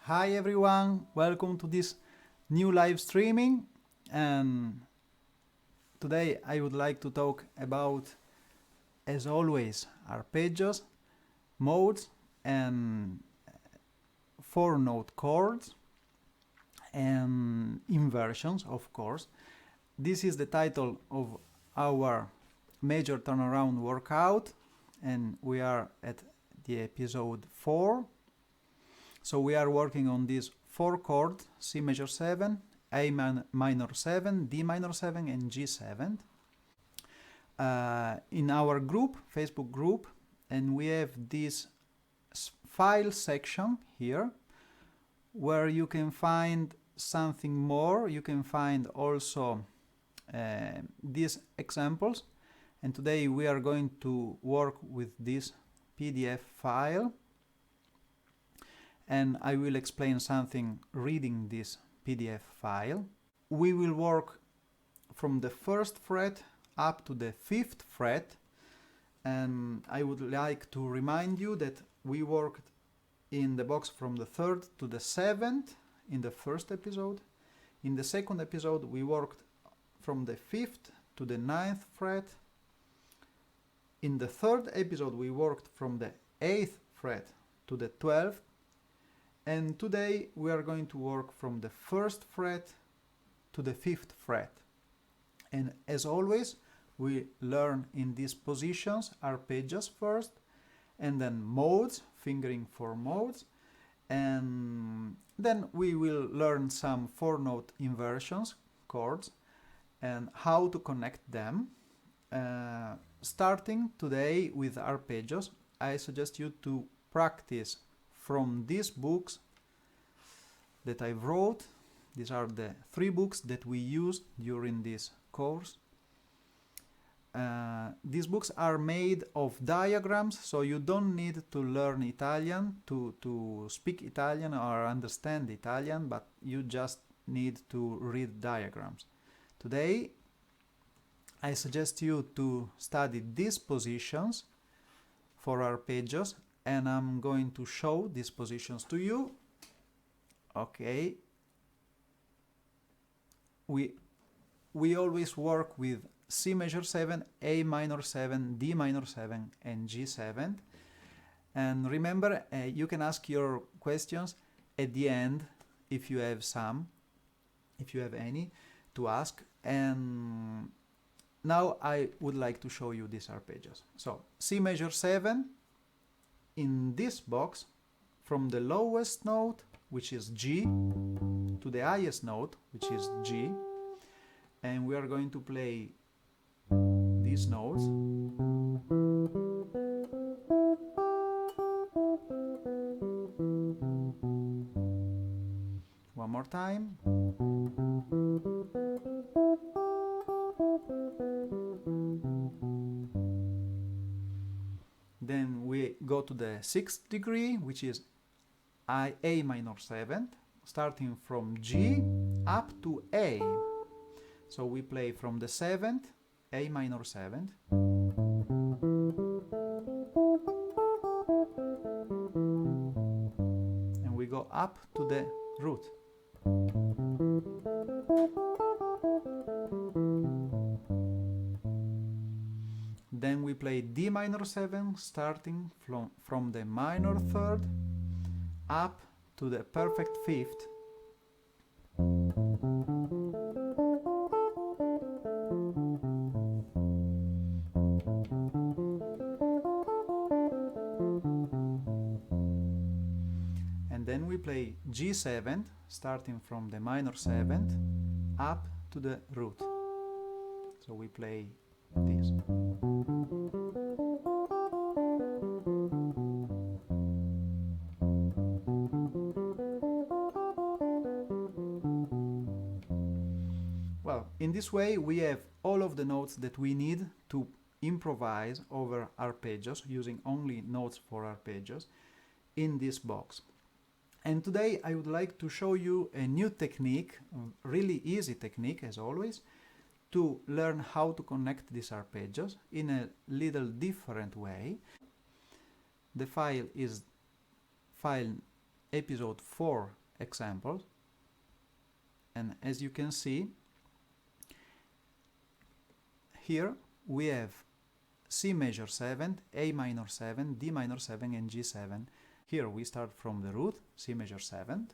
Hi everyone, welcome to this new live streaming, and today I would like to talk about, as always, arpeggios, modes and 4-note chords and inversions, of course. This is the title of our major turnaround workout, and we are at the episode 4. So we are working on these 4 chords: C major 7, A minor 7, D minor 7 and G7 in our group, Facebook group, and we have this file section here where you can find something more. You can find also these examples, and today we are going to work with this PDF file, and I will explain something reading this PDF file. We will work from the 1st fret up to the 5th fret, and I would like to remind you that we worked in the box from the 3rd to the 7th in the first episode. In the second episode we worked from the 5th to the 9th fret. In the third episode we worked from the 8th fret to the 12th. And today we are going to work from the 1st fret to the 5th fret. And as always, we learn in these positions arpeggios first, and then modes, fingering for modes, and then we will learn some 4-note inversions, chords, and how to connect them. Starting today with arpeggios, I suggest you to practice from these books that I wrote. These are the 3 books that we used during this course. These books are made of diagrams, so you don't need to learn Italian to speak Italian or understand Italian, but you just need to read diagrams. Today I suggest you to study these positions for arpeggios, and I'm going to show these positions to you. Okay. We always work with C major 7, A minor 7, D minor 7, and G7. And remember, you can ask your questions at the end if you have any to ask. And now I would like to show you these arpeggios. So C major 7, in this box, from the lowest note, which is G, to the highest note, which is G, and we are going to play these notes. One more time. Then we go to the 6th degree, which is A minor 7, starting from G up to A. So we play from the 7th, A minor 7th, and we go up to the root. Then we play D minor 7, starting from the minor 3rd up to the perfect 5th. And then we play G7, starting from the minor 7th up to the root. So we play this. Well, in this way we have all of the notes that we need to improvise over arpeggios, using only notes for arpeggios, in this box. And today I would like to show you a new technique, a really easy technique as always, to learn how to connect these arpeggios in a little different way. The file is file episode 4 examples, and as you can see, here we have C major 7, A minor 7, D minor 7, and G7. Here we start from the root, C major 7,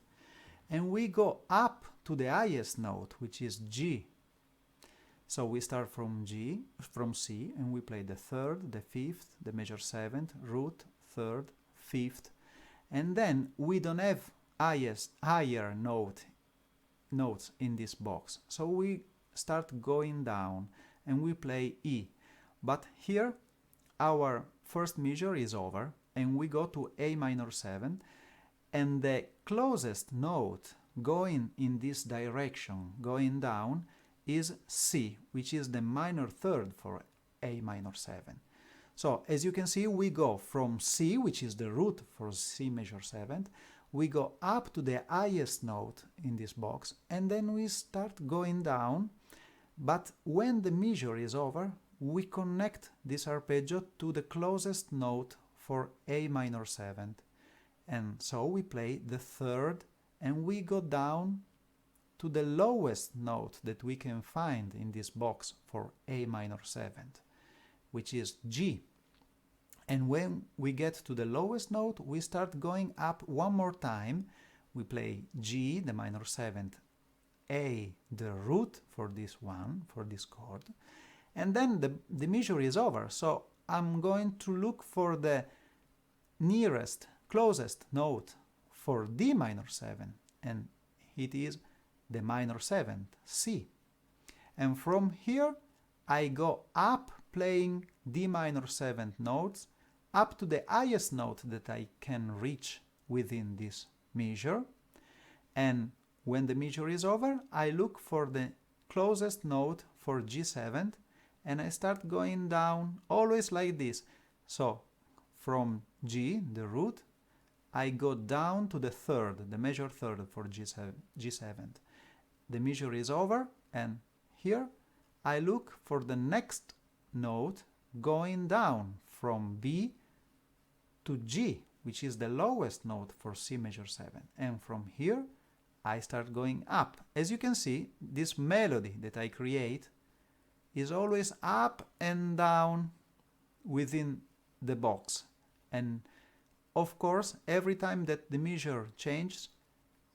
and we go up to the highest note, which is G. So we start from C, and we play the 3rd, the 5th, the major 7th, root, 3rd, 5th, and then we don't have higher notes in this box. So we start going down, and we play E. But here our first measure is over, and we go to A minor 7, and the closest note going in this direction, going down, is C, which is the minor 3rd for A minor 7. So as you can see, we go from C, which is the root for C major 7, we go up to the highest note in this box, and then we start going down. But when the measure is over, we connect this arpeggio to the closest note for A minor 7, and so we play the 3rd, and we go down to the lowest note that we can find in this box for A minor 7, which is G. And when we get to the lowest note, we start going up one more time. We play G, the minor 7th, A, the root for this one, for this chord, and then the measure is over. So I'm going to look for the nearest, closest note for D minor 7, and it is the minor 7th, C. And from here I go up playing D minor 7th notes up to the highest note that I can reach within this measure, and when the measure is over, I look for the closest note for G7, and I start going down always like this. So from G, the root, I go down to the 3rd, the major 3rd for G7. The measure is over, and here I look for the next note going down from B to G, which is the lowest note for C major 7. And from here, I start going up. As you can see, this melody that I create is always up and down within the box. And of course, every time that the measure changes,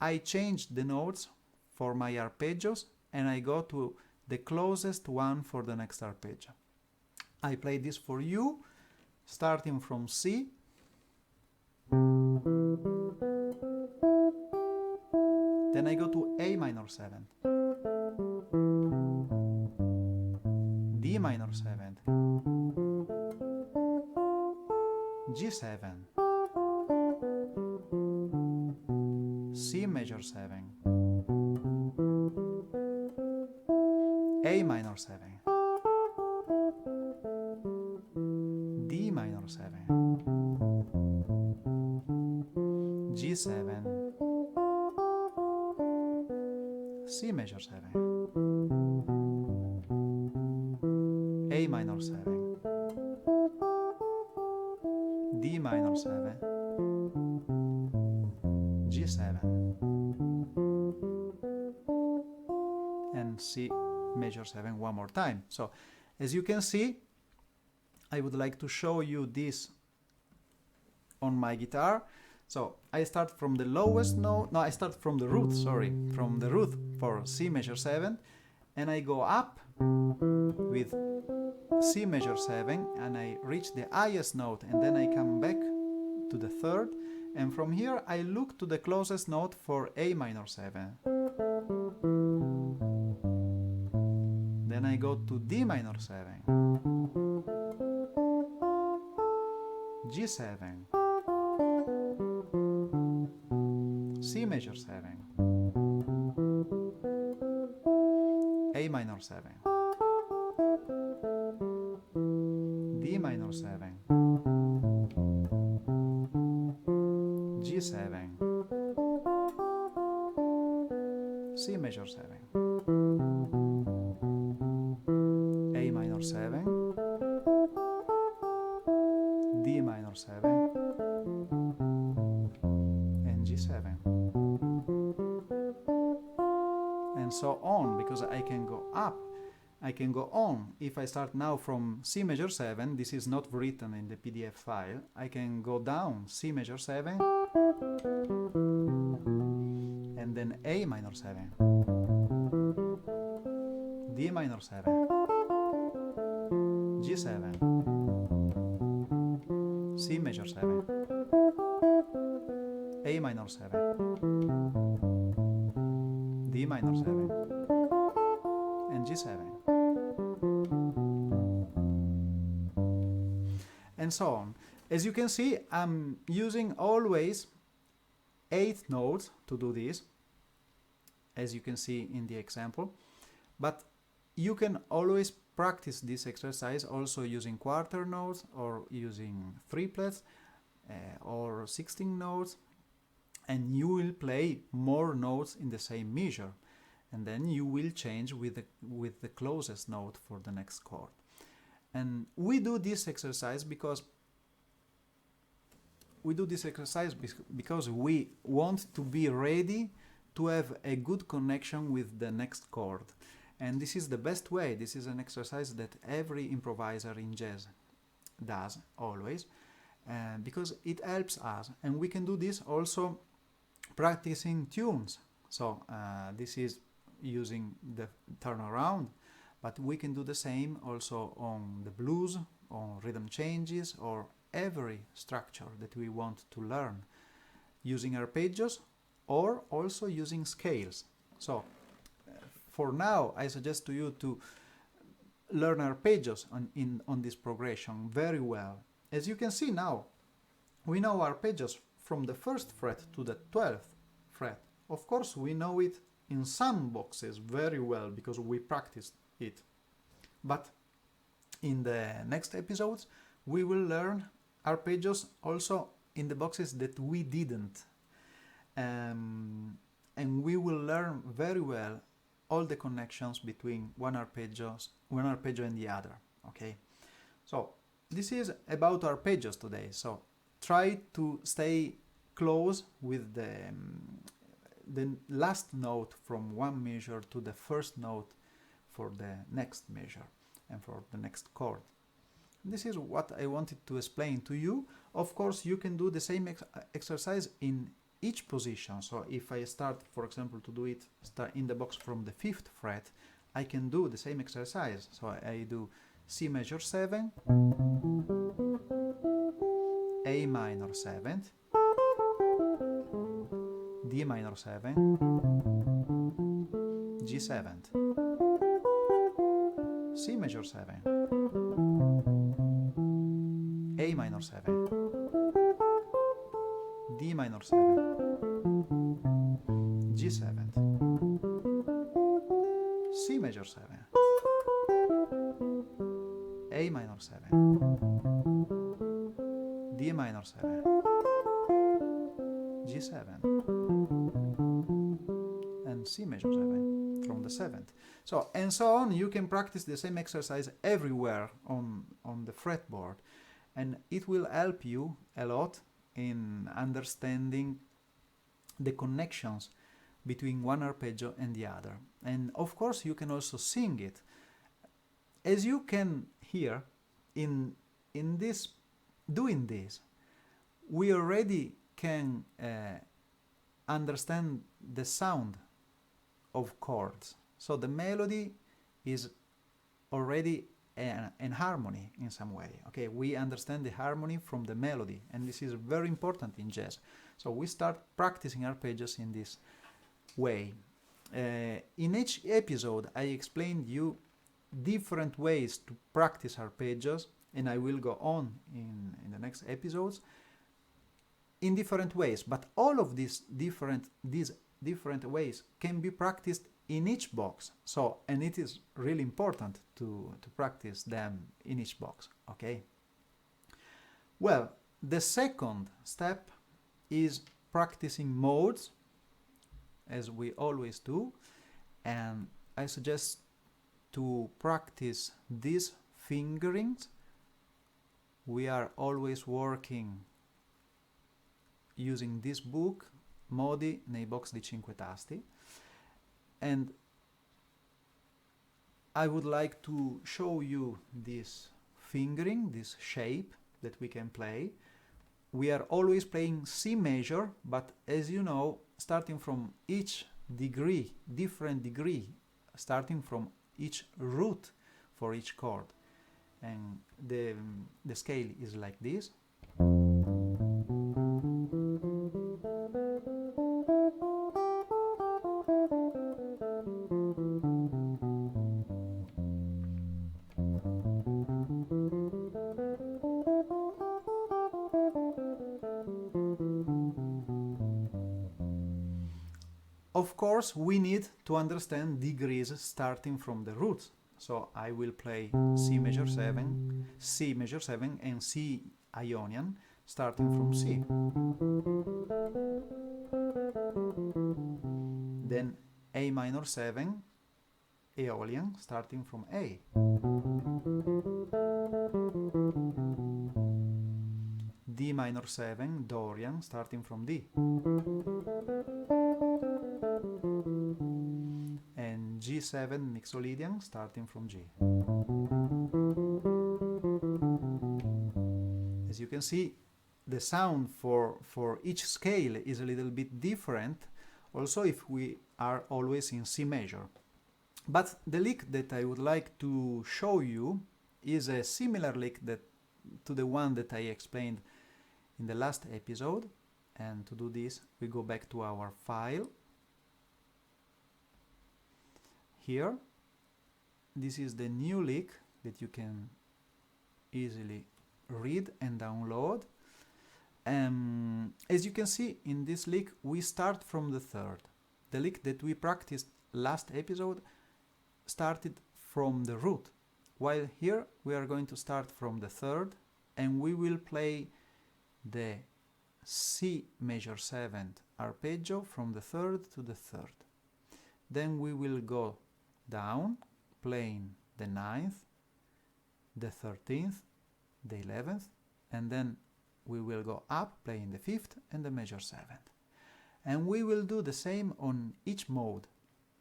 I change the notes for my arpeggios and I go to the closest one for the next arpeggio. I play this for you, starting from C. Then I go to A minor 7, D minor 7, G7, C major 7, A minor 7, D minor 7, G7, C major 7, A minor 7, D minor 7, G7, and C major 7 one more time. So, as you can see, I would like to show you this on my guitar. So I start from the lowest note, no, I start from the root, sorry, from the root for C major 7, and I go up with C major 7, and I reach the highest note, and then I come back to the third, and from here I look to the closest note for A minor 7. Then I go to D minor 7, G7, C major 7, A minor 7, D minor 7, G7, C major 7, A minor 7, D minor 7, and G7. And so on, because I can go up, I can go on. If I start now from C major 7, this is not written in the PDF file, I can go down C major 7, and then A minor 7, D minor 7, G7, C major 7, A minor 7, D minor 7, and G7, and so on. As you can see, I'm using always 8 notes to do this, as you can see in the example, but you can always practice this exercise also using quarter notes or using triplets or 16 notes, and you will play more notes in the same measure, and then you will change with the closest note for the next chord. And we do this exercise because we want to be ready to have a good connection with the next chord. And this is the best way. This is an exercise that every improviser in jazz does always, because it helps us. And we can do this also practicing tunes. So this is using the turnaround, but we can do the same also on the blues, on rhythm changes, or every structure that we want to learn, using arpeggios or also using scales. So for now, I suggest to you to learn arpeggios on this progression very well. As you can see now, we know arpeggios from the 1st fret to the 12th fret. Of course, we know it in some boxes very well because we practiced it. But in the next episodes, we will learn arpeggios also in the boxes that we didn't. And we will learn very well all the connections between one arpeggio and the other. Okay, so this is about arpeggios today. So try to stay close with the last note from one measure to the first note for the next measure and for the next chord. This is what I wanted to explain to you. Of course, you can do the same exercise in each position. So if I start, for example, to do it in the box from the 5th fret, I can do the same exercise. So I do C major 7, A minor 7th, D minor 7, G 7th, C major 7, A minor 7, D minor 7, G 7th, C major 7, A minor 7, D minor 7, G7, and C major 7 from the 7th. So, and so on. You can practice the same exercise everywhere on the fretboard, and it will help you a lot in understanding the connections between one arpeggio and the other. And of course, you can also sing it. As you can hear in this, doing this, we already can understand the sound of chords. So the melody is already an harmony in some way. Okay, we understand the harmony from the melody, and this is very important in jazz. So we start practicing arpeggios in this way. In each episode, I explained you different ways to practice arpeggios, and I will go on in the next episodes in different ways. But all of these different ways can be practiced in each box. So, and it is really important to practice them in each box. Okay. Well, the second step is practicing modes, as we always do, and I suggest to practice these fingerings. We are always working using this book, Modi nei box di 5 tasti, and I would like to show you this fingering, this shape that we can play. We are always playing C major, but as you know, starting from each degree, different degree, starting from each root for each chord. And the scale is like this. Of course, we need to understand degrees starting from the roots. So I will play C major 7, C major 7, and C Ionian starting from C. Then A minor 7, Aeolian starting from A. D minor 7, Dorian starting from D. And G7 Mixolydian starting from G. As you can see, the sound for each scale is a little bit different, also if we are always in C major. But the lick that I would like to show you is a similar lick to the one that I explained in the last episode. And to do this, we go back to our file. Here, this is the new lick that you can easily read and download. As you can see, in this lick, we start from the third. The lick that we practiced last episode started from the root, while here we are going to start from the third, and we will play the C major 7th arpeggio from the third to the third. Then we will go down, playing the 9th, the 13th, the 11th, and then we will go up playing the 5th and the major 7th. And we will do the same on each mode.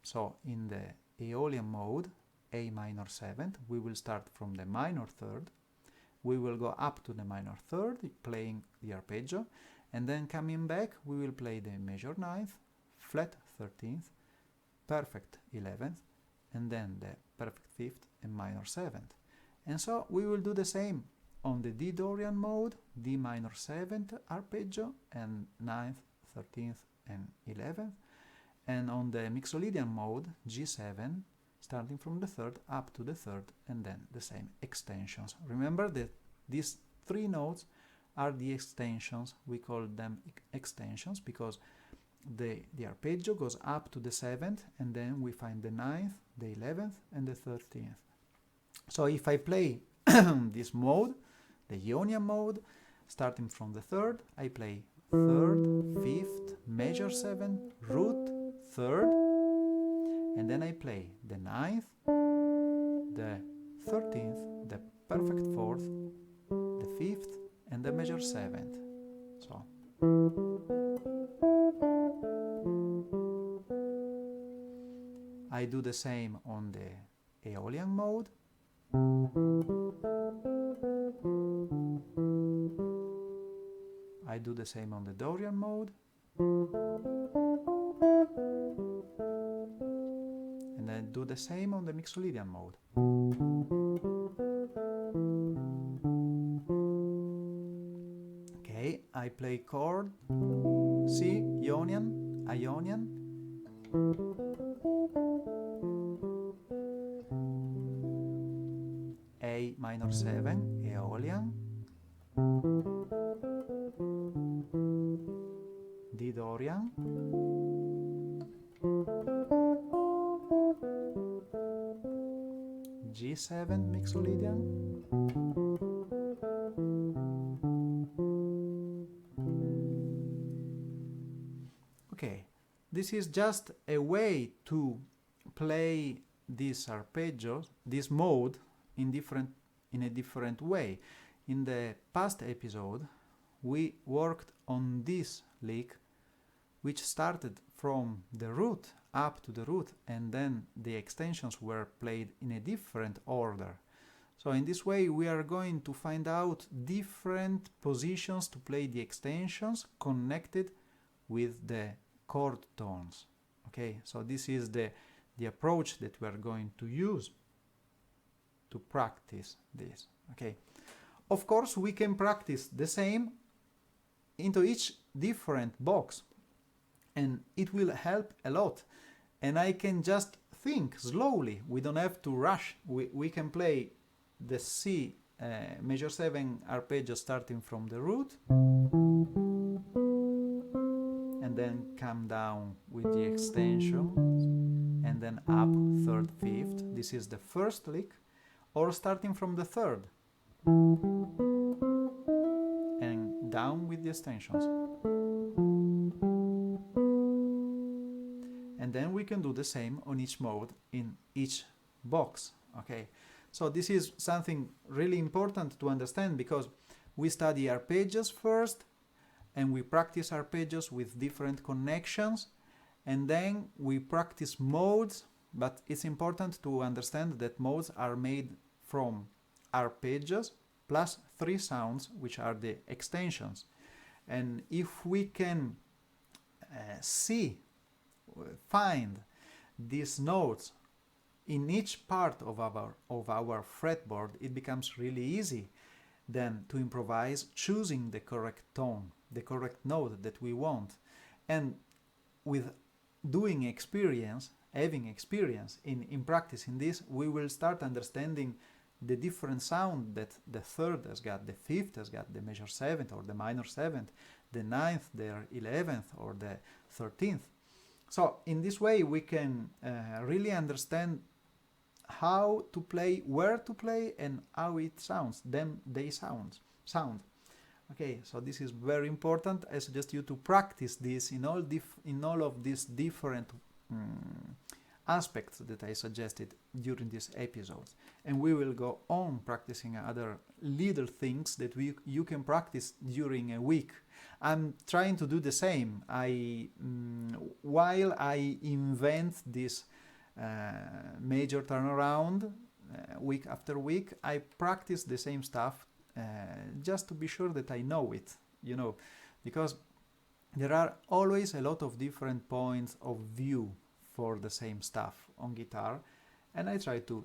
So in the Aeolian mode, A minor 7th, we will start from the minor 3rd, we will go up to the minor 3rd playing the arpeggio, and then coming back we will play the major 9th, flat 13th, perfect 11th, and then the perfect 5th and minor 7th. And so we will do the same on the D Dorian mode, D minor 7th arpeggio, and 9th, 13th and 11th, and on the Mixolydian mode, G7, starting from the 3rd up to the 3rd, and then the same extensions. Remember that these 3 notes are the extensions. We call them extensions because the arpeggio goes up to the 7th, and then we find the 9th, the 11th, and the 13th. So if I play this mode, the Ionian mode, starting from the 3rd, I play 3rd, 5th, major 7, root, 3rd, and then I play the 9th, the 13th, the perfect 4th, the 5th, and the major 7th. So I do the same on the Aeolian mode. I do the same on the Dorian mode. And I do the same on the Mixolydian mode. Okay, I play chord C, Ionian, Ionian, A minor 7, Aeolian, D Dorian, G7 Mixolydian, okay, this is just a way to play these arpeggios, this mode, in a different way. In the past episode, we worked on this lick, which started from the root up to the root, and then the extensions were played in a different order. So in this way we are going to find out different positions to play the extensions connected with the chord tones. Okay, so this is the approach that we are going to use to practice this. Okay, of course we can practice the same into each different box, and it will help a lot. And I can just think slowly, we don't have to rush. We can play the C major 7 arpeggio starting from the root, and then come down with the extension, and then up 3rd, 5th. This is the first lick. Or starting from the 3rd and down with the extensions. And then we can do the same on each mode in each box. Okay, so this is something really important to understand, because we study arpeggios first and we practice arpeggios with different connections, and then we practice modes. But it's important to understand that modes are made from arpeggios plus 3 sounds, which are the extensions. And if we can find these notes in each part of our fretboard, it becomes really easy then to improvise, choosing the correct tone, the correct note that we want. And with doing experience, having experience in practicing this, we will start understanding the different sound that the 3rd has got, the 5th has got, the major 7th or the minor 7th, the 9th, the 11th or the 13th. So in this way we can really understand how to play, where to play, and how it sounds, then they sound. Okay, so this is very important. I suggest you to practice this in all of these different aspects that I suggested during this episode. And we will go on practicing other little things that you can practice during a week. I'm trying to do the same. While I invent this major turnaround week after week, I practice the same stuff just to be sure that I know it, because there are always a lot of different points of view for the same stuff on guitar, and I try to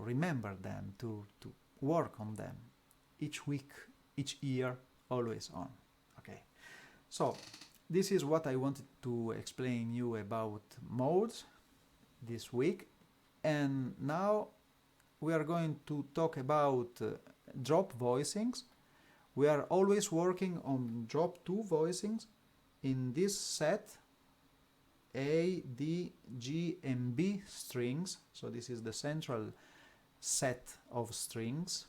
remember them, to work on them each week, each year, always on. Okay, so this is what I wanted to explain you about modes this week, and now we are going to talk about drop voicings. We are always working on drop 2 voicings in this set, A, D, G and B strings. So this is the central set of strings,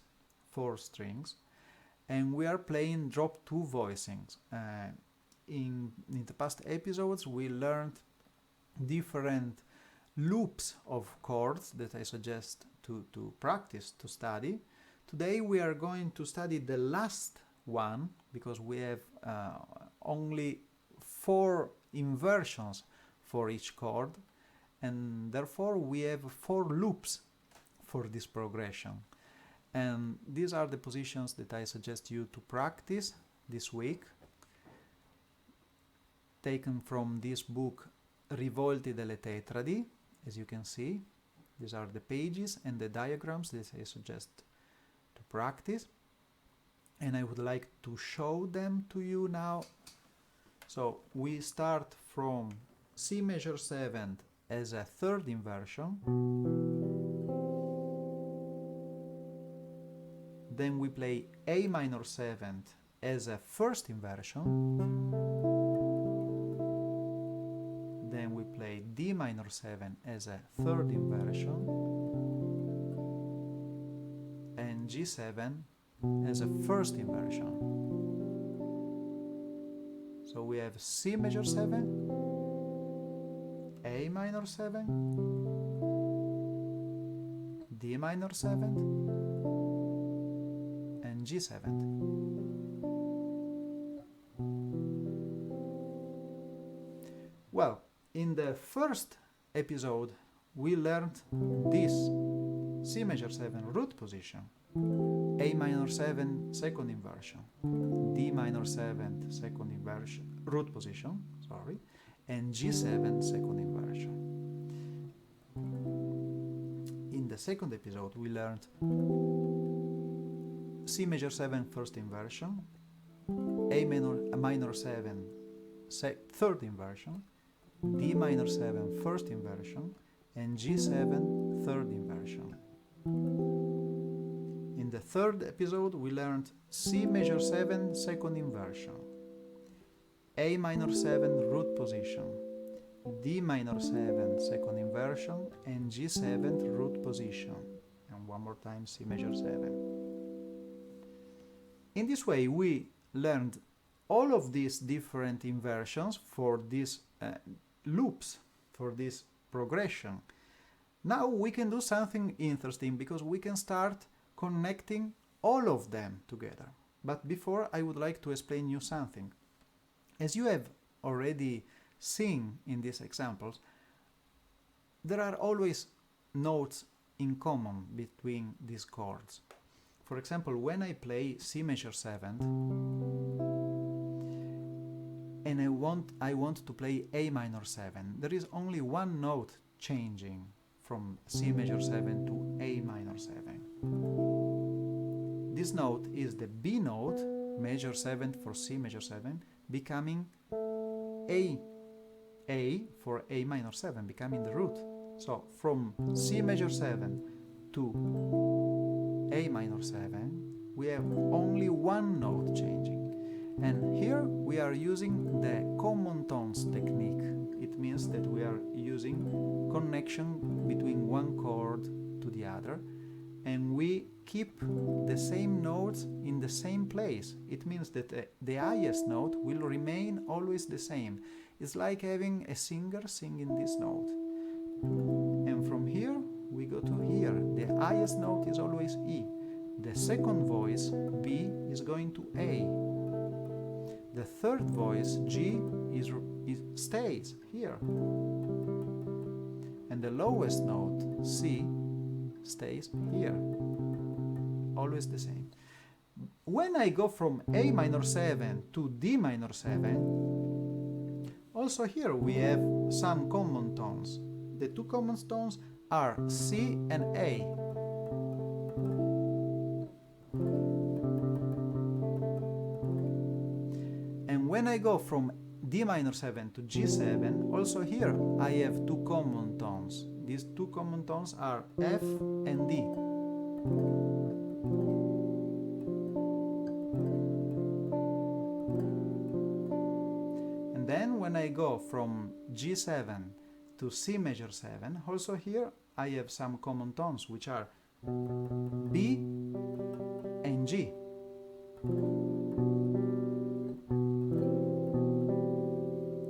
4 strings, and we are playing drop 2 voicings. In the past episodes we learned different loops of chords that I suggest to practice, to study. Today we are going to study the last one, because we have only 4 inversions for each chord, and therefore we have 4 loops for this progression. And these are the positions that I suggest you to practice this week, taken from this book Rivolti delle Tetradi. As you can see, these are the pages and the diagrams that I suggest to practice, and I would like to show them to you now. So we start from C major 7 as a 3rd inversion, then we play A minor 7 as a 1st inversion, then we play D minor 7 as a 3rd inversion, and G7 as a 1st inversion. So we have C major 7, A minor 7, D minor 7, and G7. Well, in the first episode we learned this C major 7 root position, A minor 7 second inversion, D minor 7 second inversion, root position, sorry, and G7 second inversion. In the second episode we learned C major 7 first inversion, A minor 7 third inversion, D minor 7 first inversion, and G7 third inversion. In the third episode we learned C major 7 second inversion, A minor 7 root position, D minor 7 second inversion, and G7 root position, and one more time C major 7. In this way we learned all of these different inversions for these loops, for this progression. Now we can do something interesting, because we can start connecting all of them together. But before, I would like to explain you something. As you have already seen in these examples, there are always notes in common between these chords. For example, when I play C major 7 and I want to play A minor 7, there is only one note changing from C major 7 to A minor 7. This note is the B note, major 7 for C major 7, becoming A for A minor 7, becoming the root. So from C major 7 to A minor 7, we have only one note changing. And here we are using the common tones technique. It means that we are using connection between one chord to the other, and we keep the same notes in the same place. It means that the highest note will remain always the same. It's like having a singer singing this note. And from here we go to here. The highest note is always E. The second voice, B, is going to A. The third voice, G, stays here. And the lowest note, C, stays here. Always the same. When I go from A minor 7 to D minor 7, also here we have some common tones. The two common tones are C and A. And when I go from D minor 7 to G7, also here I have two common tones. These two common tones are F and D. And then when I go from G7 to C major 7, also here I have some common tones, which are B and G.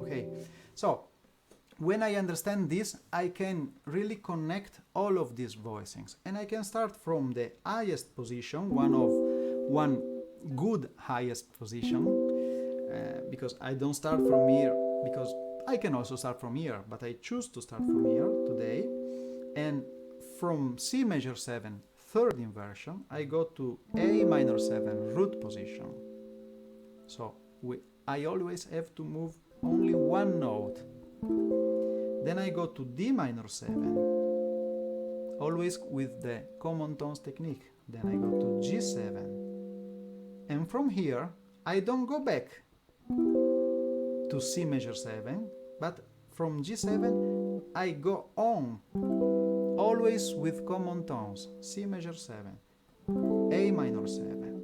Okay, so when I understand this, I can really connect all of these voicings, and I can start from the highest position, one good highest position, because I don't start from here, because I can also start from here, but I choose to start from here today. And from C major 7, third inversion, I go to A minor 7, root position. So I always have to move only one note. Then I go to D minor 7, always with the common tones technique. Then I go to G7. And from here, I don't go back to C major 7, but from G7, I go on, always with common tones. C major 7, A minor 7,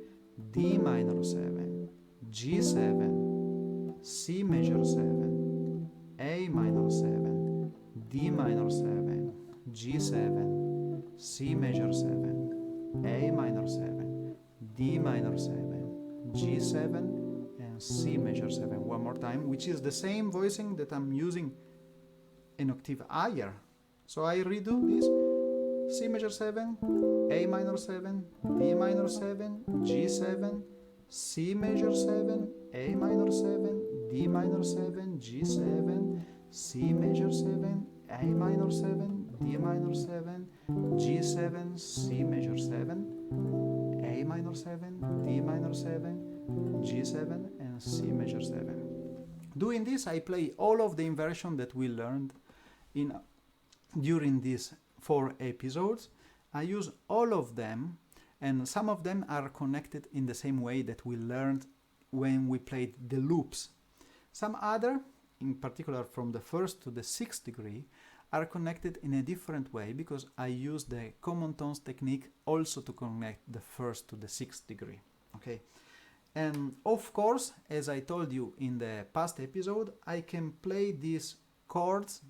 D minor 7, G7, C major 7, A minor 7, D minor 7, G7, C major 7, A minor 7, D minor 7, G7, and C major 7. One more time, which is the same voicing that I'm using an octave higher. So I redo this: C major 7, A minor 7, D minor 7, G7, C major 7, A minor 7, D minor 7, G7, C major 7, A minor 7, D minor 7, G7, C major 7, A minor 7, D minor 7, G7, and C major 7. Doing this, I play all of the inversion that we learned during these 4 episodes. I use all of them, and some of them are connected in the same way that we learned when we played the loops. Some other, in particular from the 1st to the 6th degree, are connected in a different way, because I use the common tones technique also to connect the 1st to the 6th degree. Okay, and of course, as I told you in the past episode, I can play these chords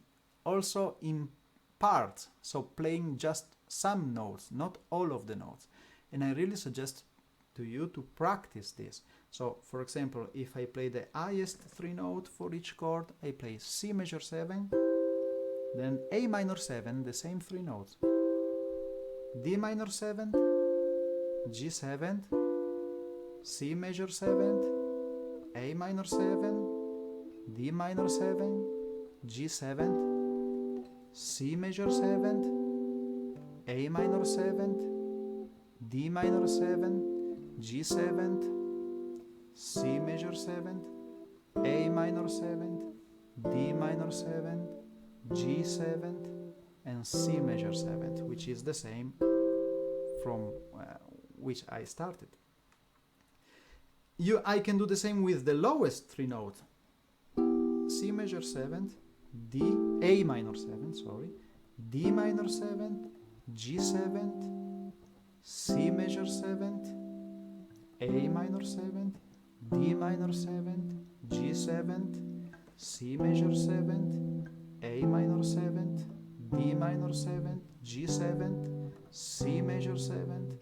also in parts, so playing just some notes, not all of the notes. And I really suggest to you to practice this. So, for example, if I play the highest 3 notes for each chord, I play C major 7, then A minor 7, the same 3 notes, D minor 7, G7, C major 7, A minor 7, D minor 7, G7, C major 7, A minor 7, D minor 7, G7, C major 7, A minor 7, D minor 7, G7, and C major 7, which is the same from which I started. I can do the same with the lowest 3 notes: C major 7, A minor 7, sorry, D minor 7, G7, C major 7, A minor 7, D minor 7, G7, C major 7, A minor 7, D minor 7, G7, C major 7,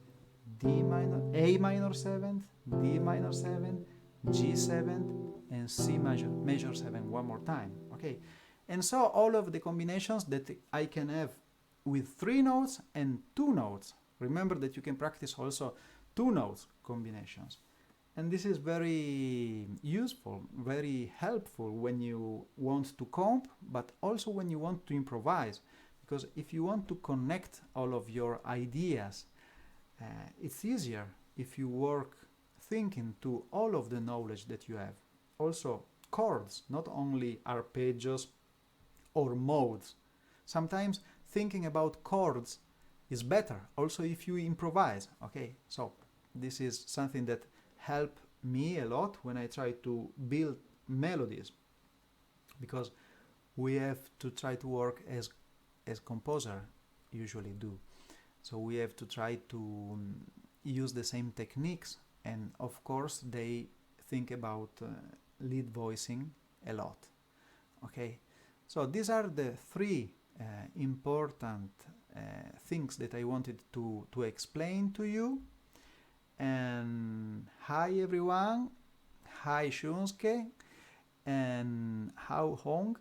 A minor 7, D minor 7, G7, and C major 7 one more time. Okay, And so all of the combinations that I can have with 3 notes and 2 notes. Remember that you can practice also 2 notes combinations. And this is very useful, very helpful when you want to comp, but also when you want to improvise. Because if you want to connect all of your ideas, it's easier if you work thinking to all of the knowledge that you have. Also chords, not only arpeggios or modes. Sometimes thinking about chords is better, also if you improvise, okay? So this is something that helped me a lot when I try to build melodies, because we have to try to work as composer usually do. So we have to try to use the same techniques, and of course they think about lead voicing a lot. Okay, so these are the 3 important things that I wanted to explain to you. And hi everyone, hi Shunsuke, and how Hong.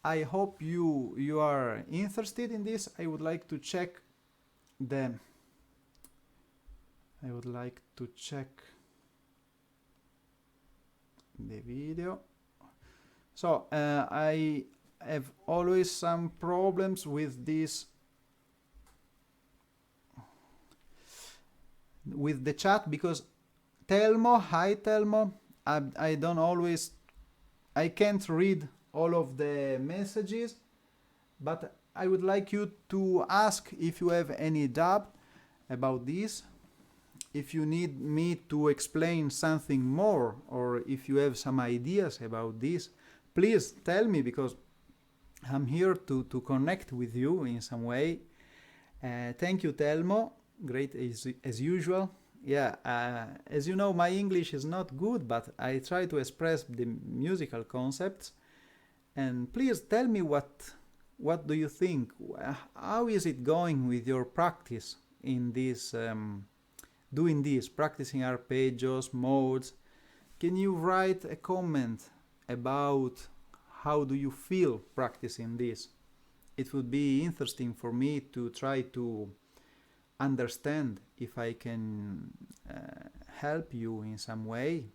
I hope you are interested in this. I would like to check the video. So I have always some problems with this, with the chat, because Telmo, hi Telmo, I can't read all of the messages, but I would like you to ask if you have any doubt about this, if you need me to explain something more, or if you have some ideas about this, please tell me, because I'm here to connect with you in some way. Thank you, Telmo. Great as usual. Yeah, as you know, my English is not good, but I try to express the musical concepts. And please tell me what do you think? How is it going with your practice in this, doing this, practicing arpeggios, modes? Can you write a comment about how do you feel practicing this? It would be interesting for me to try to understand if I can help you in some way.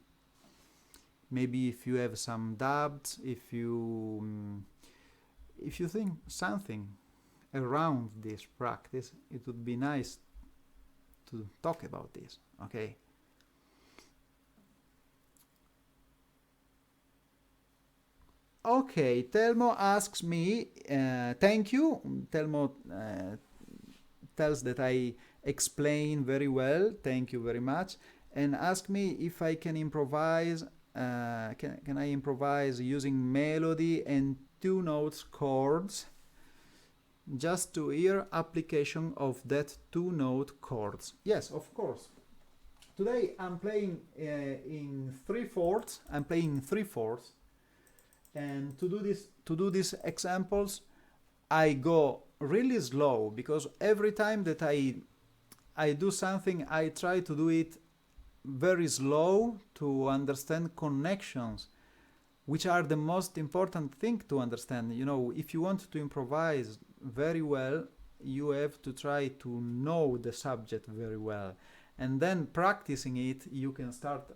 Maybe if you have some doubts, if you think something around this practice, it would be nice to talk about this, okay? Okay, Telmo asks me, thank you. Telmo tells that I explain very well, thank you very much, and ask me if I can improvise, can I improvise using melody and 2 notes chords, just to hear application of that 2 note chords. Yes, of course. Today I'm playing in 3/4. I'm playing 3/4, and to do these examples, I go really slow, because every time that I do something, I try to do it very slow to understand connections, which are the most important thing to understand. You know, if you want to improvise very well, you have to try to know the subject very well, and then practicing it, you can start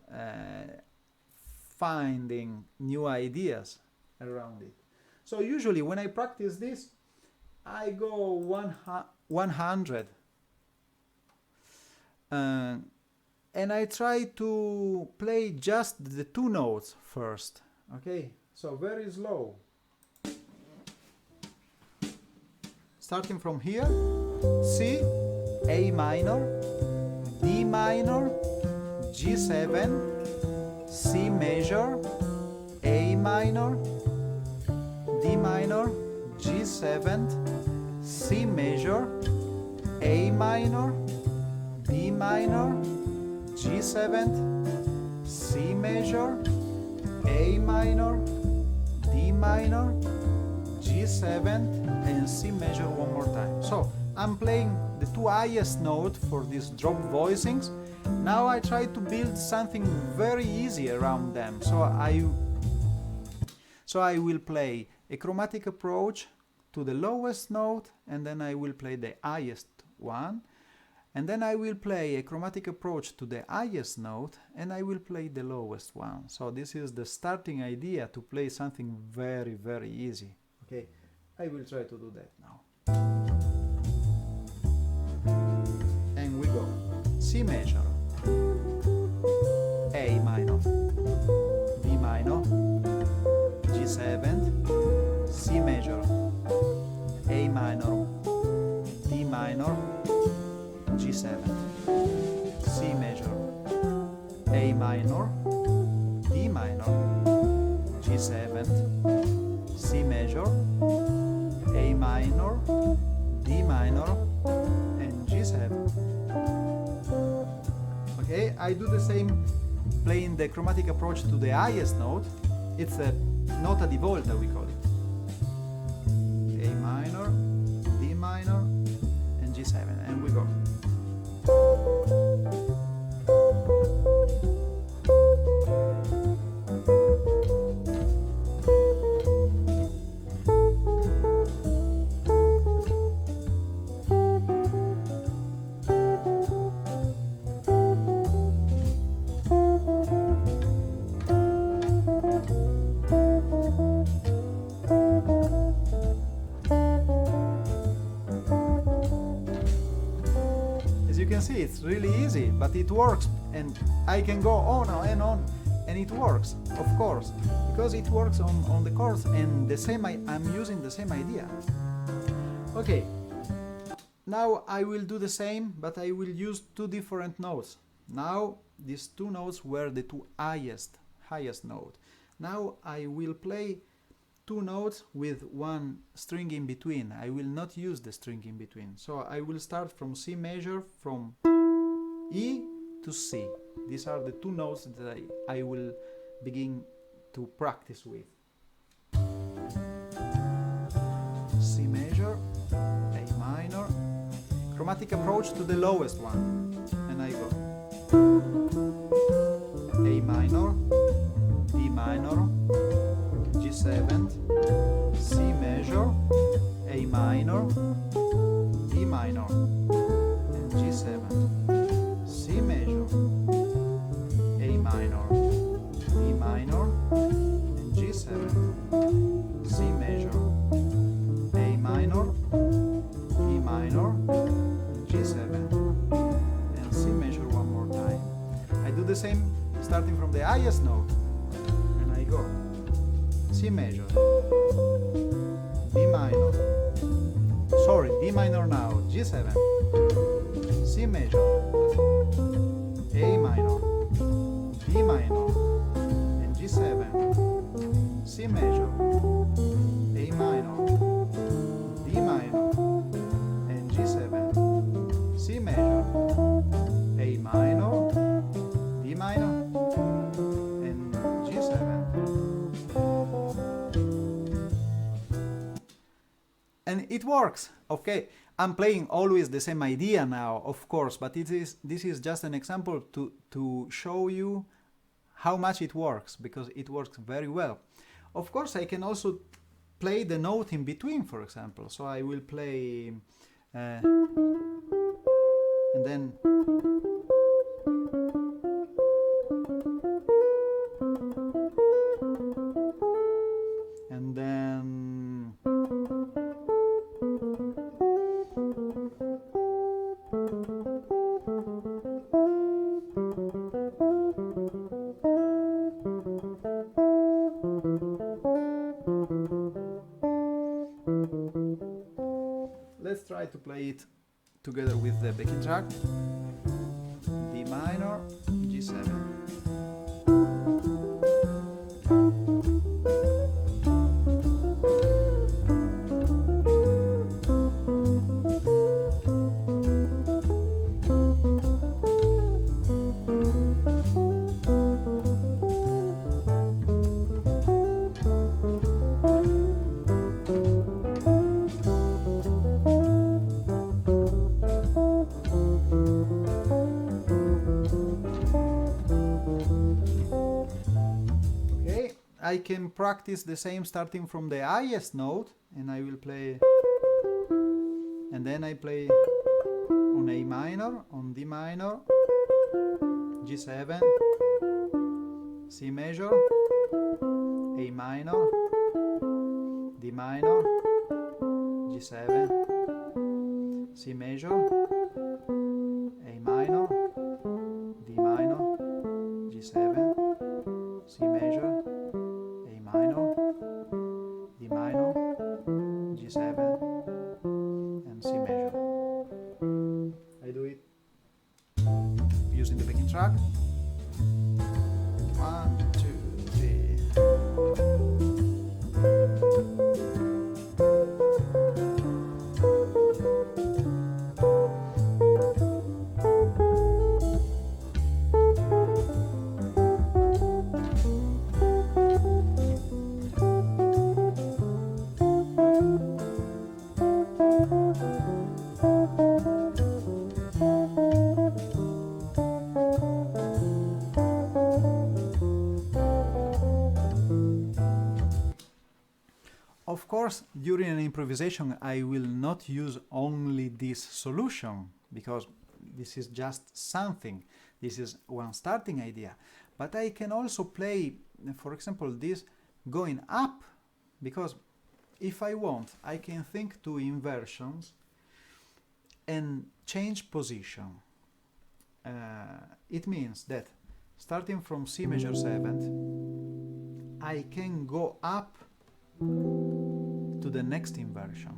finding new ideas around it. So usually when I practice this, I go 100, and I try to play just the 2 notes first. Okay, so very slow. Starting from here, C, A minor, D minor, G7, C major, A minor, D minor, G7, C major, A minor, B minor, G7, C major, A minor, D minor, G7, and C major one more time. So I'm playing the 2 highest notes for these drop voicings. Now I try to build something very easy around them. So I will play a chromatic approach to the lowest note, and then I will play the highest one, and then I will play a chromatic approach to the highest note, and I will play the lowest one. So this is the starting idea to play something very, very easy. Okay, I will try to do that now. And we go C major, A minor, D minor, G7, C major, A minor, D minor, G7, C major, A minor, D minor, G7, C major, A minor, D minor, and G7. Okay, I do the same playing the chromatic approach to the highest note. It's a nota di volta, we call it. A minor, D minor, and G7, and we go. See, it's really easy, but it works, and I can go on and it works, of course, because it works on the chords, and the same I'm using the same idea. Okay, now I will do the same, but I will use two different notes. Now these two notes were the two highest note. Now I will play two notes with one string in between. I will not use the string in between. So I will start from C major, from E to C. These are the two notes that I will begin to practice with. C major, A minor, chromatic approach to the lowest one, and I go A minor, D minor, G7, C major, A minor, D minor, and G7, C major, A minor, D minor, and G7, C major, A minor, D minor, and G7, and C major one more time. I do the same starting from the highest note, and I go C major, D minor, sorry, D minor now, G7, C major, A minor, D minor, and G7, C major, A minor, D minor, and G7, C major, A minor, D minor, and G7. And it works. Okay, I'm playing always the same idea now, of course, but this is just an example to show you how much it works, because it works very well. Of course, I can also play the note in between, for example. So I will play and then let's try to play it together with the backing track. D minor, G7. I can practice the same starting from the highest note, and I will play, and then I play on A minor, on D minor, G7, C major, A minor, D minor, G7, C major, A minor, D minor, G7, C major, A minor, D minor, G7, and C major. I do it using the backing track. 1, 2, 3. Of course, during an improvisation, I will not use only this solution, because this is just something. This is one starting idea. But I can also play, for example, this going up, because if I want, I can think to inversions and change position. It means that starting from C major 7th, I can go up to the next inversion,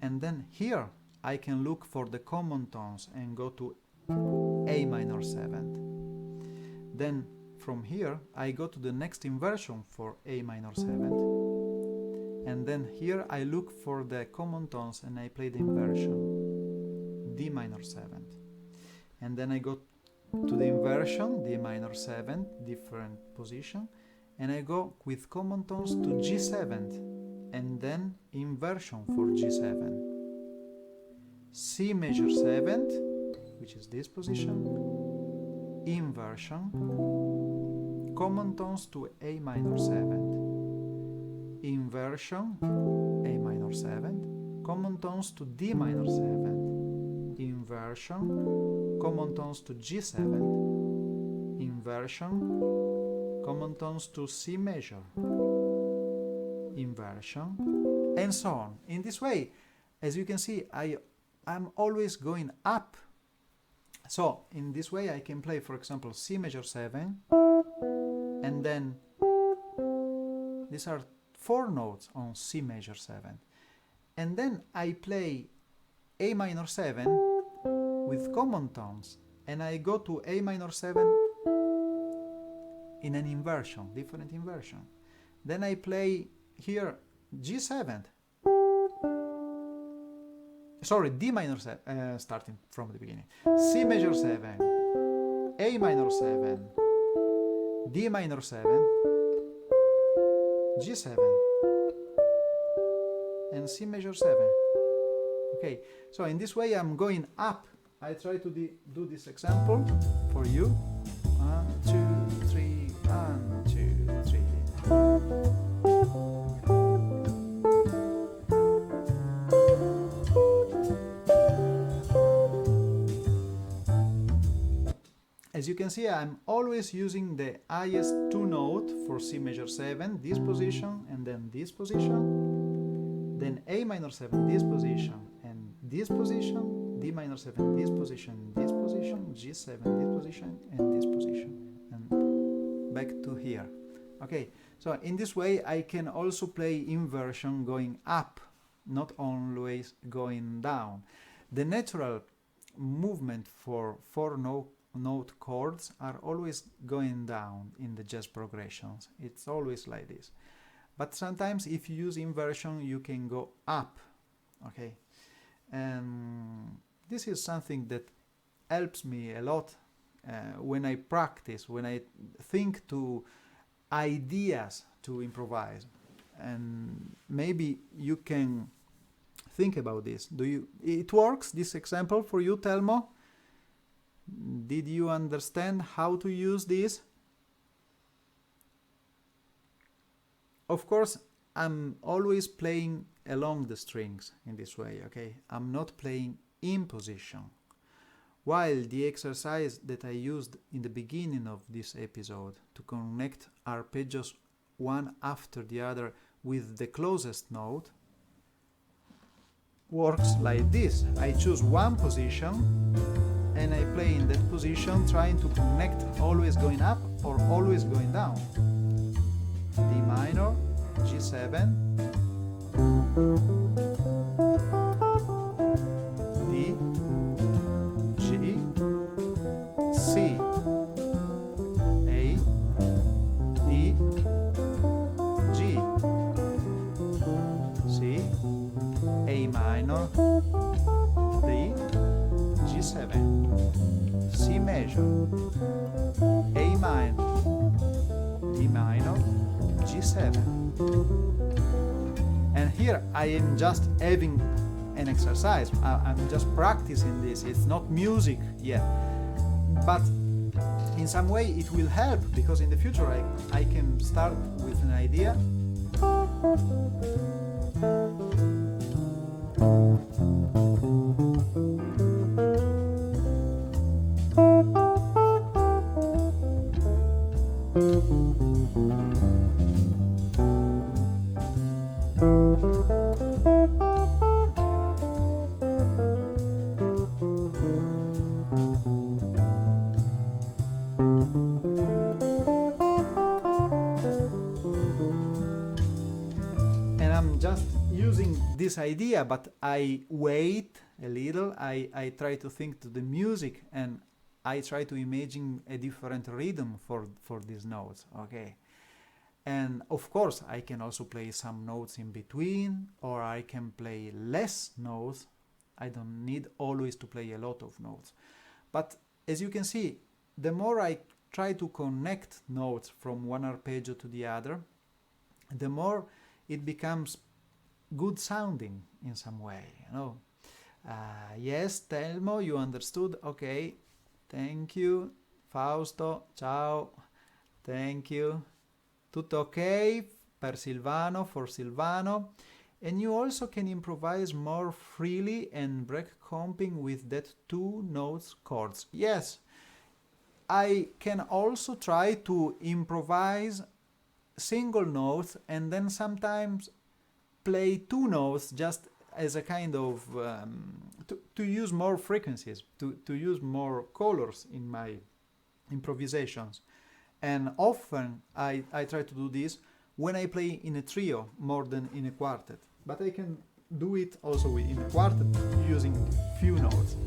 and then here I can look for the common tones and go to A minor 7th. Then from here I go to the next inversion for A minor 7th, and then here I look for the common tones and I play the inversion D minor 7th, and then I go to the inversion D minor 7th, different position, and I go with common tones to G7th, and then inversion for G7. C major 7th, which is this position, inversion, common tones to A minor 7th, inversion, A minor 7th, common tones to D minor 7th, inversion, common tones to G7th, inversion, common tones to C major, inversion, and so on. In this way, as you can see, I'm always going up. So in this way I can play, for example, C major 7, and then these are 4 notes on C major 7, and then I play A minor 7 with common tones, and I go to A minor 7 in an inversion, different inversion. Then I play here G7, sorry, D minor 7, starting from the beginning, C major 7, A minor 7, D minor 7, G7, and C major 7. Okay, so in this way I'm going up. I try to do this example for you. 1, 2, 3, 1, 2, 3. As you can see, I'm always using the highest 2 note for C major 7, this position, and then this position, then A minor 7, this position, and this position, D minor 7, this position, G7, this position, and this position, and back to here. Okay, so in this way I can also play inversion going up, not always going down. The natural movement for 4 note chords are always going down in the jazz progressions. It's always like this. But sometimes if you use inversion, you can go up. Okay, and this is something that helps me a lot when I practice, when I think to ideas to improvise. And maybe you can think about this. It works, this example for you, Telmo? Did you understand how to use this? of course, I'm always playing along the strings in this way, okay? I'm not playing in position. While the exercise that I used in the beginning of this episode to connect arpeggios one after the other with the closest note works like this. I choose one position and I play in that position, trying to connect always going up or always going down. D minor, G7, D, G, C, A, D, G, C, A minor, D, G7, C major, A minor, D minor, G7. And here I am just having an exercise. I'm just practicing this. It's not music yet. But in some way it will help, because in the future I can start with an idea. This idea, but I wait a little, I try to think to the music, and I try to imagine a different rhythm for these notes, okay? And of course I can also play some notes in between, or I can play less notes. I don't need always to play a lot of notes. But as you can see, the more I try to connect notes from one arpeggio to the other, the more it becomes good sounding in some way, you know. Yes, Telmo, you understood? Okay, thank you. Fausto, ciao, thank you. Tutto ok per Silvano, for Silvano. And you also can improvise more freely and break comping with that two notes chords. Yes, I can also try to improvise single notes and then sometimes play two notes just as a kind of to use more frequencies, to use more colors in my improvisations. And often I try to do this when I play in a trio more than in a quartet, but I can do it also in a quartet using few notes.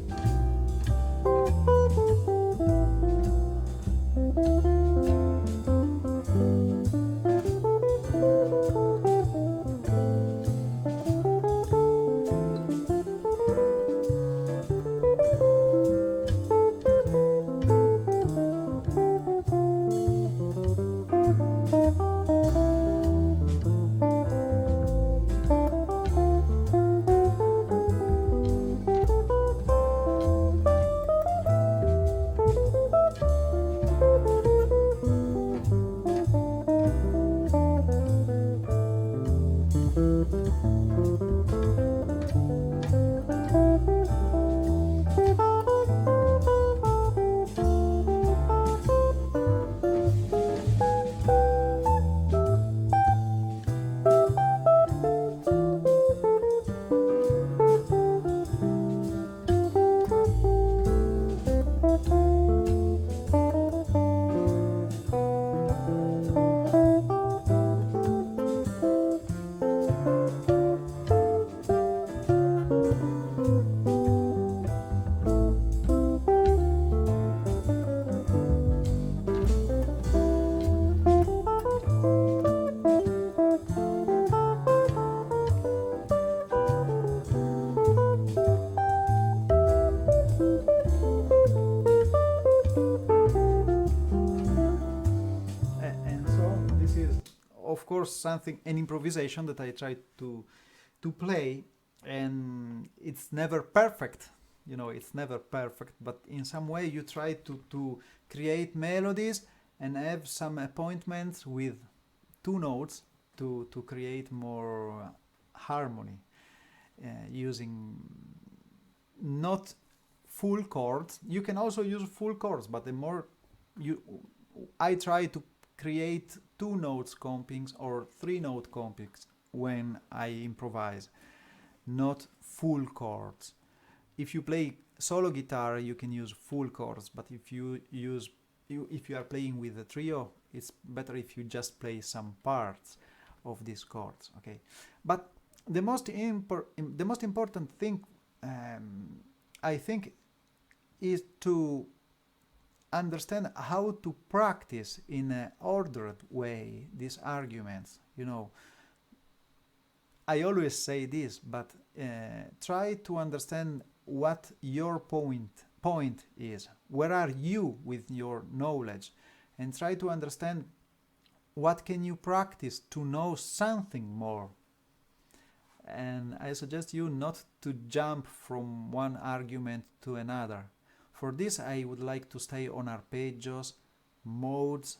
Something, an improvisation that I try to play, and it's never perfect, you know, it's never perfect, but in some way you try to create melodies and have some appointments with two notes to create more harmony using not full chords. You can also use full chords, but the more I try to create 2 notes compings or 3 note compings when I improvise, not full chords. If you play solo guitar, you can use full chords, but if you are playing with a trio, it's better if you just play some parts of these chords. Okay, but the most important thing, I think, is to understand how to practice in an ordered way these arguments. You know, I always say this, but try to understand what your point is. Where are you with your knowledge? And try to understand what can you practice to know something more. And I suggest you not to jump from one argument to another. For this, I would like to stay on arpeggios, modes,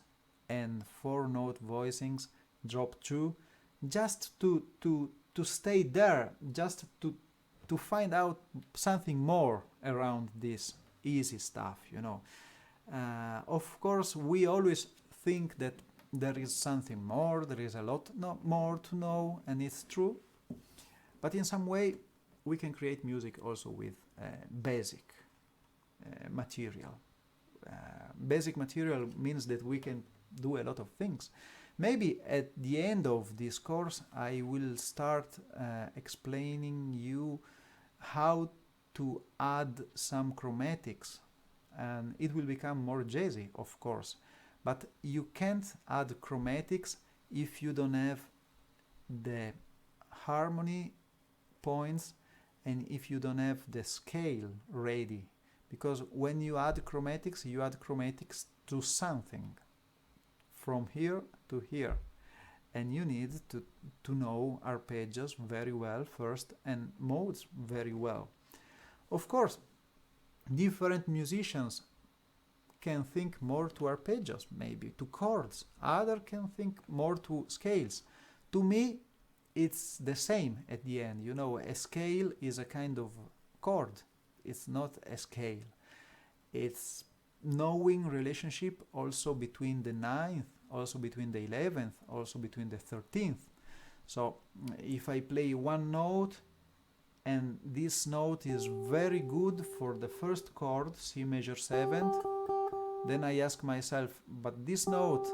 and 4-note voicings, drop 2, just to stay there, just to find out something more around this easy stuff, you know. Of course, we always think that there is something more, there is a lot more to know, and it's true. But in some way, we can create music also with basic material. Basic material means that we can do a lot of things. Maybe at the end of this course, I will start explaining you how to add some chromatics, and it will become more jazzy, of course. But you can't add chromatics if you don't have the harmony points and if you don't have the scale ready. Because when you add chromatics to something, from here to here. And you need to know arpeggios very well first and modes very well. Of course, different musicians can think more to arpeggios, maybe to chords. Other can think more to scales. To me, it's the same at the end. You know, a scale is a kind of chord. It's not a scale. It's knowing relationship also between the 9th, also between the 11th, also between the 13th. So if I play one note and this note is very good for the first chord, C major 7th, then I ask myself, but this note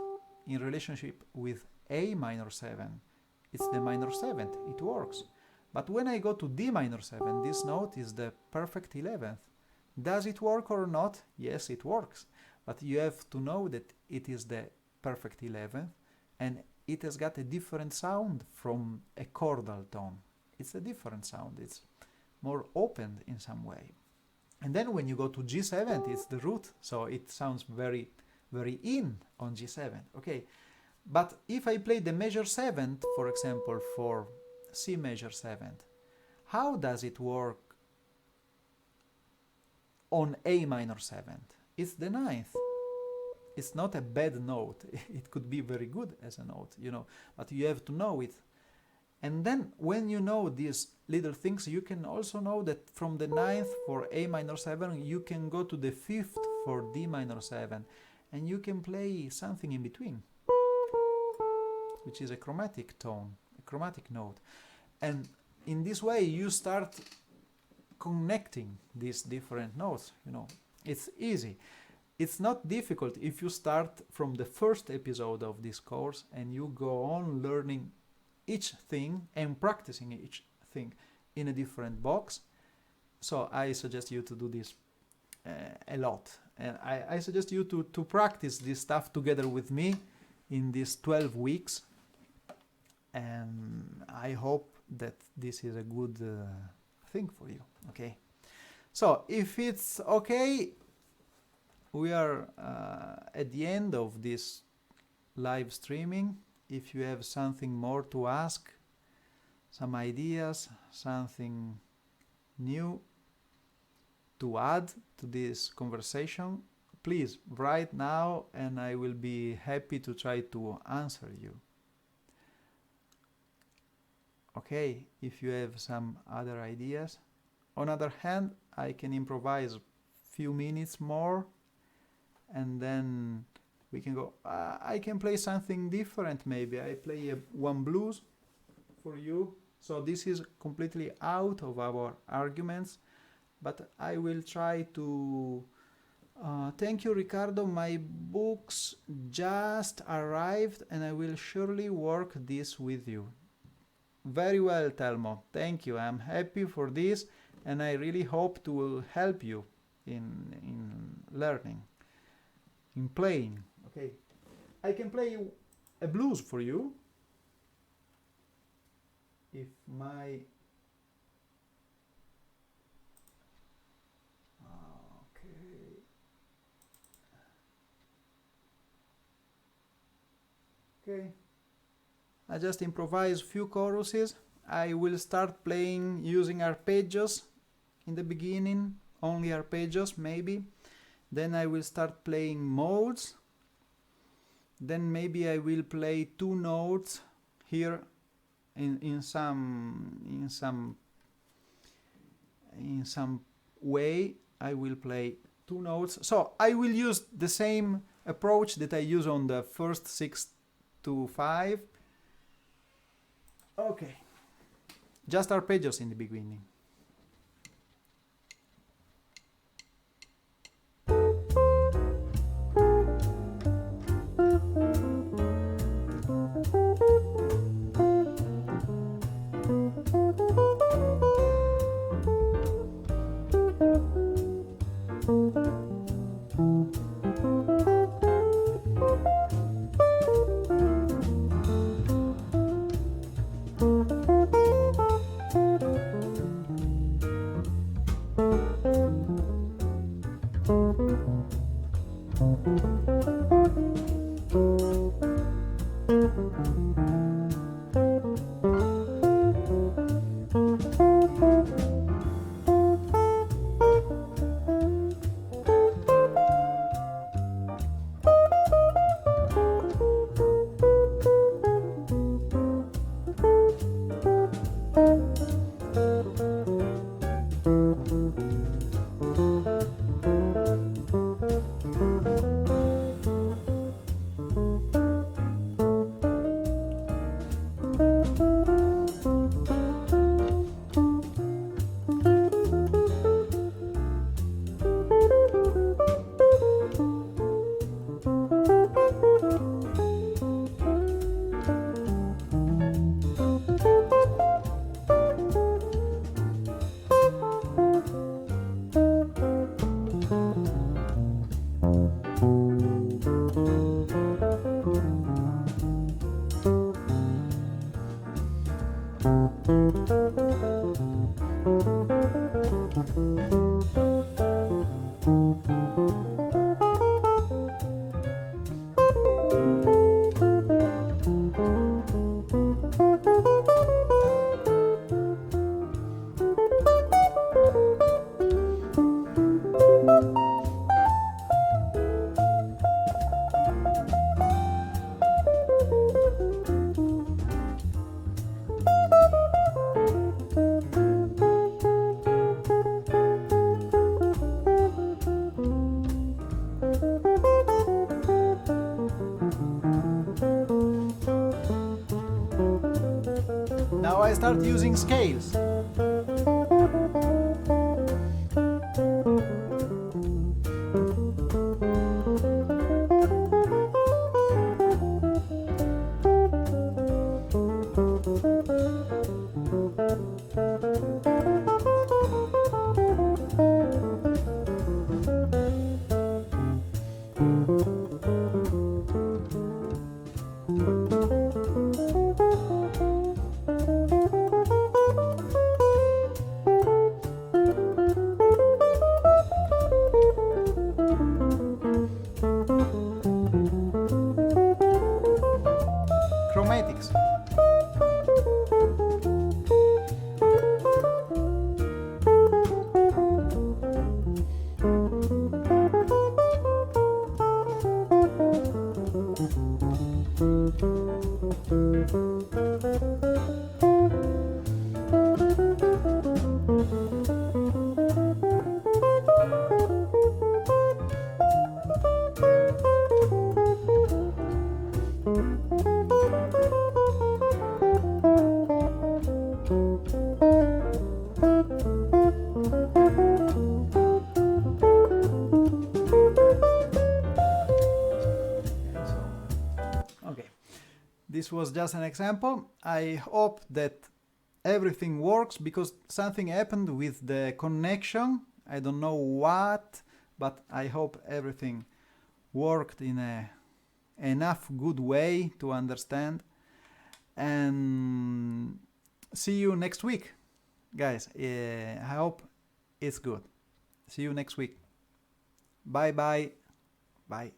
in relationship with A minor 7, it's the minor 7th, it works. But when I go to D minor 7, this note is the perfect 11th. Does it work or not? Yes, it works. But you have to know that it is the perfect 11th and it has got a different sound from a chordal tone. It's a different sound. It's more open in some way. And then when you go to G7, it's the root, so it sounds very, very in on G7. Okay, but if I play the major 7th, for example, for C major 7th, how does it work on A minor 7th? It's the 9th. It's not a bad note. It could be very good as a note, you know, but you have to know it. And then when you know these little things, you can also know that from the 9th for A minor 7, you can go to the 5th for D minor 7, and you can play something in between, which is a chromatic tone, a chromatic note. And in this way, you start connecting these different notes, you know. It's easy. It's not difficult if you start from the first episode of this course and you go on learning each thing and practicing each thing in a different box. So I suggest you to do this a lot. And I suggest you to practice this stuff together with me in these 12 weeks. And I hope that this is a good thing for you. Okay. So if it's okay, we are at the end of this live streaming. If you have something more to ask, some ideas, something new to add to this conversation, please write now and I will be happy to try to answer you. okay, if you have some other ideas. On other hand, I can improvise few minutes more and then we can go. I can play something different. Maybe I play one blues for you. So this is completely out of our arguments, but I will try to. Thank you, Riccardo. My books just arrived and I will surely work this with you. Very well, Telmo. Thank you. I'm happy for this and I really hope to help you in learning, in playing. Okay, I can play a blues for you if my okay, I just improvise few choruses. I will start playing using arpeggios in the beginning, only arpeggios maybe. Then I will start playing modes. Then maybe I will play two notes here in some way. I will play two notes. So I will use the same approach that I use on the first 6 to 5. Okay, just arpeggios in the beginning. Now I start using scales. Okay, this was just an example. I hope that everything works, because something happened with the connection. I don't know what, but I hope everything worked in a enough good way to understand. And see you next week, guys. I hope it's good. See you next week. Bye bye. Bye.